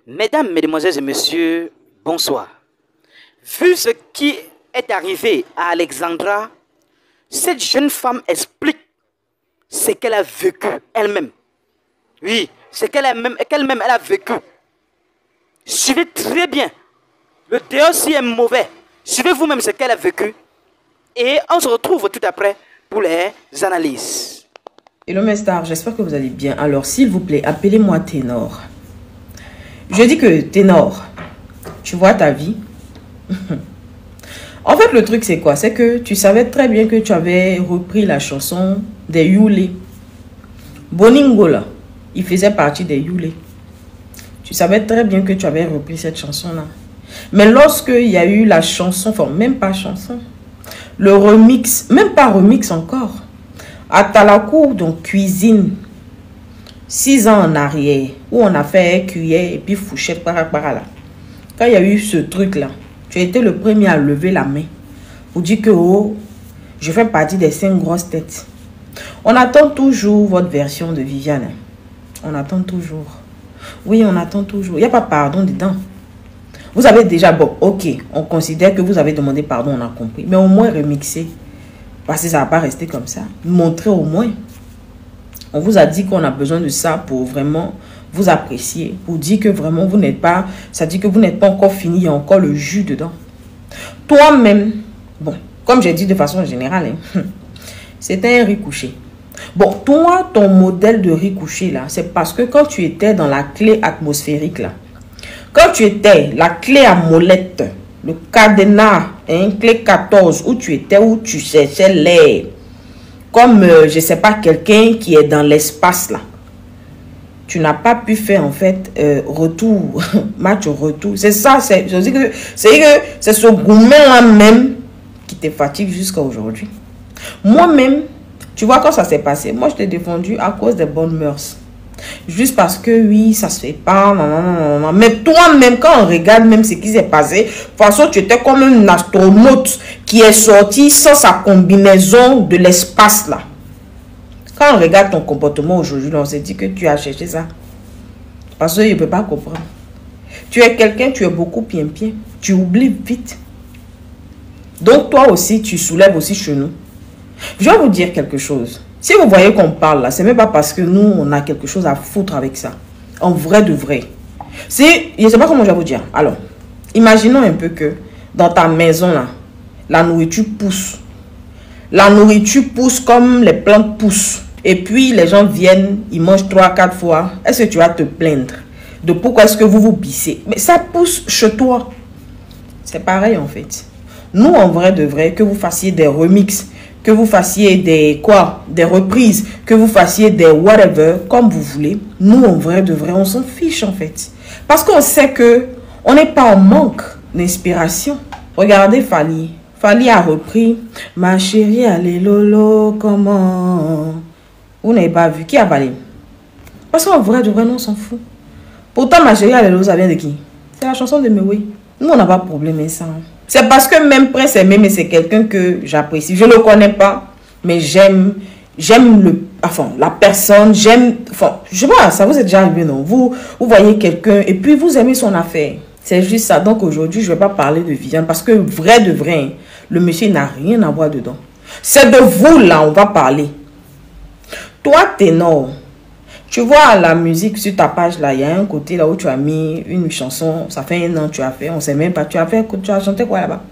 Mesdames, Mesdemoiselles et Messieurs, bonsoir. Vu ce qui est arrivé à Alexandra, cette jeune femme explique ce qu'elle a vécu elle-même. Oui, ce qu'elle-même elle a vécu. Suivez très bien. Le théorie est mauvais. Suivez vous-même ce qu'elle a vécu. Et on se retrouve tout après pour les analyses. Hello mes stars, j'espère que vous allez bien. Alors s'il vous plaît, appelez-moi Ténor. Je dis que Ténor, tu vois ta vie. En fait, le truc c'est quoi? C'est que tu savais très bien que tu avais repris la chanson des Yulé. Boningo là, il faisait partie des Yulé. Tu savais très bien que tu avais repris cette chanson là. Mais lorsque il y a eu la chanson, enfin même pas chanson, le remix, même pas remix encore, à Talacour, donc cuisine, 6 ans en arrière, où on a fait cuillère et puis fourchette par là. Quand il y a eu ce truc là, tu as été le premier à lever la main pour dire que oh, je fais partie des 5 grosses têtes. On attend toujours votre version de Viviane. On attend toujours. Oui, on attend toujours. Il n'y a pas pardon dedans. Vous avez déjà, bon, ok, on considère que vous avez demandé pardon, on a compris. Mais au moins remixer. Parce que ça ne va pas rester comme ça. Montrer au moins. On vous a dit qu'on a besoin de ça pour vraiment vous apprécier. Pour dire que vraiment vous n'êtes pas... Ça dit que vous n'êtes pas encore fini. Il y a encore le jus dedans. Toi-même, bon, comme j'ai dit de façon générale, hein, c'était un riz couché. Bon, toi, ton modèle de riz couché là, c'est parce que quand tu étais dans la clé atmosphérique là, quand tu étais la clé à molette, le cadenas, hein, clé 14, où tu étais, où tu cherchais l'air, comme, je ne sais pas, quelqu'un qui est dans l'espace là, tu n'as pas pu faire en fait retour, match retour. C'est ça, c'est ce gourmet là même qui te fatigue jusqu'à aujourd'hui. Moi-même, tu vois quand ça s'est passé, moi je t'ai défendu à cause des bonnes mœurs. Juste parce que oui, ça se fait pas. Non. Mais toi-même, quand on regarde même ce qui s'est passé, de toute façon, tu étais comme un astronaute qui est sorti sans sa combinaison de l'espace là. Quand on regarde ton comportement aujourd'hui, on s'est dit que tu as cherché ça. Parce que je ne peux pas comprendre. Tu es quelqu'un, tu es beaucoup bien. Tu oublies vite. Donc toi aussi, tu soulèves aussi chez nous. Je vais vous dire quelque chose. Si vous voyez qu'on parle là, c'est même pas parce que nous, on a quelque chose à foutre avec ça. En vrai de vrai. Je ne sais pas comment je vais vous dire. Alors, imaginons un peu que dans ta maison là, la nourriture pousse. La nourriture pousse comme les plantes poussent. Et puis, les gens viennent, ils mangent 3-4 fois. Est-ce que tu vas te plaindre de pourquoi est-ce que vous vous bissez? Mais ça pousse chez toi. C'est pareil en fait. Nous, en vrai de vrai, que vous fassiez des remixes, que vous fassiez des reprises, que vous fassiez des whatever, comme vous voulez. Nous, en vrai de vrai, on s'en fiche en fait. Parce qu'on sait que on n'est pas en manque d'inspiration. Regardez Fally. Fally a repris « Ma chérie, allez lolo, comment ?» Vous n'avez pas vu. Qui a parlé? Parce qu'en vrai de vrai, nous, on s'en fout. Pourtant, Ma chérie, allez lolo, ça vient de qui? C'est la chanson de Mewe. Nous, on n'a pas de problème avec ça. C'est parce que même Prince Aimé, c'est quelqu'un que j'apprécie. Je ne le connais pas, mais j'aime la personne, je sais pas, ça vous est déjà arrivé, non? Vous voyez quelqu'un et puis vous aimez son affaire. C'est juste ça. Donc aujourd'hui, je ne vais pas parler de Viviane parce que vrai de vrai, le monsieur n'a rien à voir dedans. C'est de vous là, on va parler. Toi, Ténor, tu vois la musique sur ta page là, il y a un côté là où tu as mis une chanson, ça fait 1 an tu as fait, on sait même pas, tu as chanté quoi là-bas?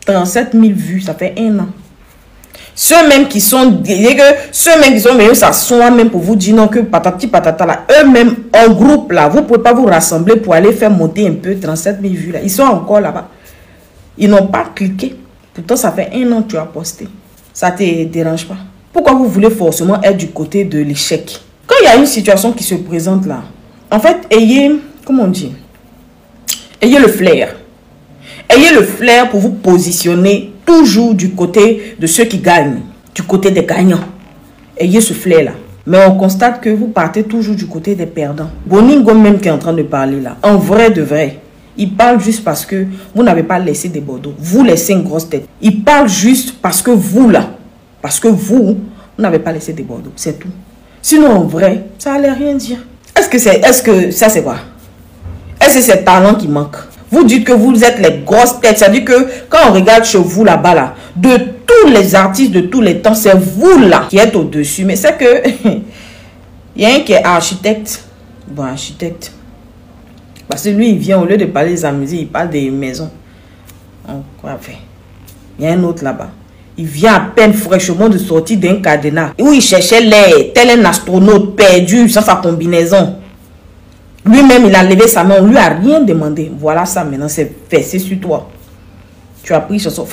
37 000 vues, ça fait 1 an. Ceux même qui sont venus s'asseoir même pour vous dire non que patati patata là, eux-mêmes en groupe là, vous ne pouvez pas vous rassembler pour aller faire monter un peu 37 000 vues là. Ils sont encore là-bas. Ils n'ont pas cliqué. Pourtant ça fait 1 an que tu as posté. Ça ne te dérange pas? Pourquoi vous voulez forcément être du côté de l'échec? Quand il y a une situation qui se présente là, en fait, ayez, comment on dit? Ayez le flair. Ayez le flair pour vous positionner toujours du côté de ceux qui gagnent, du côté des gagnants. Ayez ce flair là. Mais on constate que vous partez toujours du côté des perdants. Boningo même qui est en train de parler là, en vrai de vrai, il parle juste parce que vous n'avez pas laissé des Bordeaux. Vous laissez une grosse tête. Il parle juste parce que vous là, vous n'avez pas laissé des Bordeaux. C'est tout. Sinon, en vrai, ça allait rien dire. Est-ce que ça c'est quoi? Est-ce que c'est le talent qui manque? Vous dites que vous êtes les grosses têtes. C'est-à-dire que quand on regarde chez vous là-bas, là, de tous les artistes de tous les temps, c'est vous là qui êtes au-dessus. Mais c'est que il y a un qui est architecte. Bon, architecte. Parce que lui, il vient, au lieu de parler des amusés, il parle des maisons. Donc, quoi faire? Il y a un autre là-bas. Il vient à peine fraîchement de sortir d'un cadenas où il cherchait l'air, tel un astronaute perdu sans sa combinaison. Lui-même, il a levé sa main, on lui a rien demandé. Voilà ça, maintenant, c'est versé sur toi. Tu as pris chanson.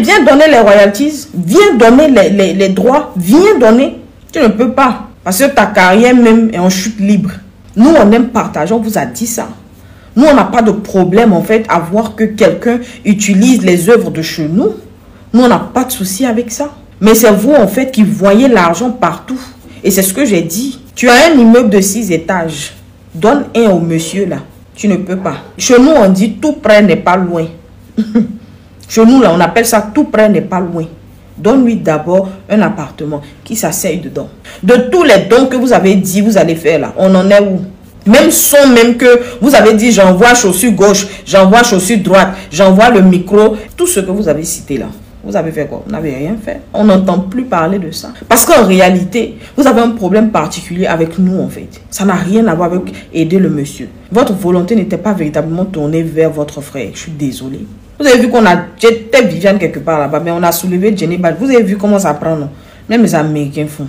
Viens donner les royalties, viens donner les droits, viens donner. Tu ne peux pas. Parce que ta carrière même est en chute libre. Nous, on aime partager, on vous a dit ça. Nous, on n'a pas de problème, en fait, à voir que quelqu'un utilise les œuvres de chez nous. Nous, on n'a pas de souci avec ça. Mais c'est vous, en fait, qui voyez l'argent partout. Et c'est ce que j'ai dit. Tu as un immeuble de 6 étages. Donne un au monsieur, là. Tu ne peux pas. Chez nous, on dit tout près n'est pas loin. Chez nous, là, on appelle ça tout près n'est pas loin. Donne-lui d'abord un appartement qui s'asseye dedans. De tous les dons que vous avez dit, vous allez faire là, on en est où? Même son, même que vous avez dit, j'envoie chaussure gauche, j'envoie chaussure droite, j'envoie le micro. Tout ce que vous avez cité là, vous avez fait quoi? Vous n'avez rien fait. On n'entend plus parler de ça. Parce qu'en réalité, vous avez un problème particulier avec nous en fait. Ça n'a rien à voir avec aider le monsieur. Votre volonté n'était pas véritablement tournée vers votre frère. Je suis désolée. Vous avez vu qu'on a... J'étais Viviane quelque part là-bas, mais on a soulevé Jenny Bad. Vous avez vu comment ça prend, non? Même les Américains font.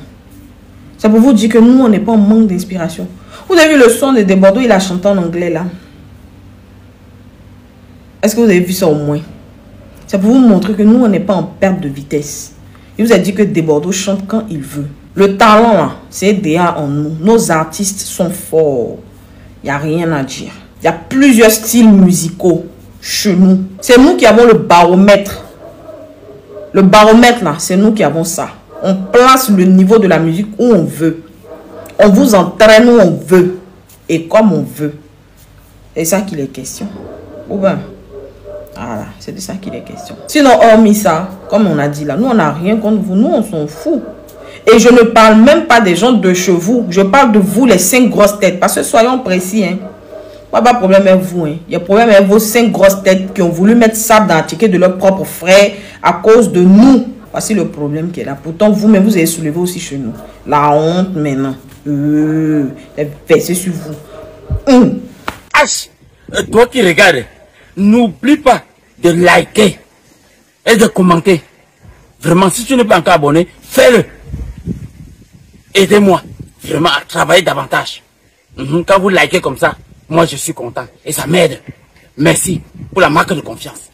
C'est pour vous dire que nous, on n'est pas en manque d'inspiration. Vous avez vu le son de Bordeaux, il a chanté en anglais là. Est-ce que vous avez vu ça au moins? C'est pour vous montrer que nous, on n'est pas en perte de vitesse. Il vous a dit que Bordeaux chante quand il veut. Le talent là, c'est déjà en nous. Nos artistes sont forts. Il n'y a rien à dire. Il y a plusieurs styles musicaux chez nous. C'est nous qui avons le baromètre. Le baromètre là, c'est nous qui avons ça. On place le niveau de la musique où on veut. On vous entraîne où on veut. Et comme on veut. C'est ça qu'il est question. Ou bien, voilà, c'est de ça qu'il est question. Sinon, hormis ça, comme on a dit là, nous on n'a rien contre vous. Nous on s'en fout. Et je ne parle même pas des gens de chez vous. Je parle de vous, les 5 grosses têtes. Parce que soyons précis, hein. Pas de problème avec vous. Hein. Il y a problème avec vos 5 grosses têtes qui ont voulu mettre ça dans le ticket de leur propre frère à cause de nous. Voici le problème qui est là. Pourtant, vous-même, vous avez soulevé aussi chez nous. La honte maintenant. Versé sur vous. H, toi qui regardes, n'oublie pas de liker et de commenter. Vraiment, si tu n'es pas encore abonné, fais-le. Aidez-moi vraiment à travailler davantage. Quand vous likez comme ça, moi je suis content et ça m'aide. Merci pour la marque de confiance.